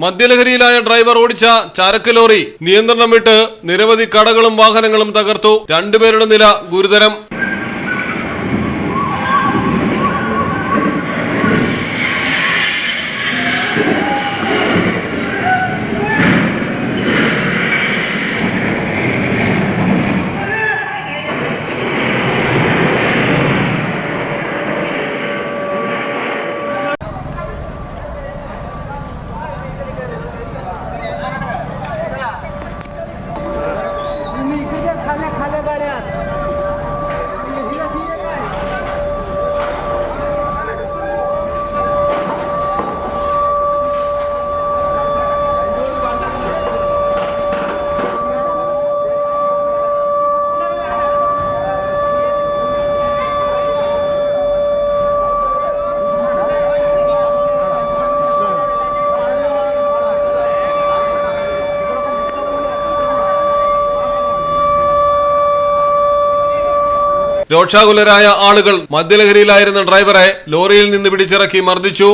മദ്യലഹരിയിലായ driver ഓടിച്ച ചരക്ക് lorry നിയന്ത്രണം വിട്ട് നിരവധി കടകളും വാഹനങ്ങളും തകർത്തു. രണ്ടുപേരുടെ നില ഗുരുതരം. രോഷാകുലരായ ആളുകൾ മദ്യലഹരിയിലായിരുന്ന ഡ്രൈവറെ ലോറിയിൽ നിന്ന് പിടിച്ചിറക്കി മർദ്ദിച്ചു.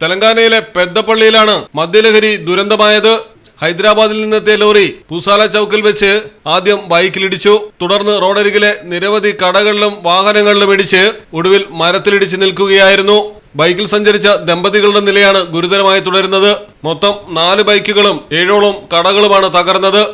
തെലങ്കാനയിലെ പെദ്ദപ്പള്ളിയിലാണ് മദ്യലഹരി ദുരന്തമായത്. ഹൈദരാബാദിൽ നിന്നെത്തിയ ലോറി പൂസാല ചൌക്കിൽ വെച്ച് ആദ്യം ബൈക്കിലിടിച്ചു. തുടർന്ന് റോഡരികിലെ നിരവധി കടകളിലും വാഹനങ്ങളിലും ഇടിച്ച് ഒടുവിൽ മരത്തിലിടിച്ച് നിൽക്കുകയായിരുന്നു. ബൈക്കിൽ സഞ്ചരിച്ച ദമ്പതികളുടെ നിലയാണ് ഗുരുതരമായി തുടരുന്നത്. മൊത്തം 4 ബൈക്കുകളും 7ഓളം കടകളുമാണ് തകർന്നത്.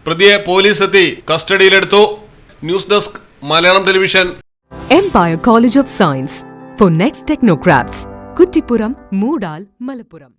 പ്രതിയെ പോലീസ് എത്തി കസ്റ്റഡിയിലെടുത്തു. News desk Malayalam television. Empire College of Science for next technocrats, Kuttipuram, Moodal, Malappuram.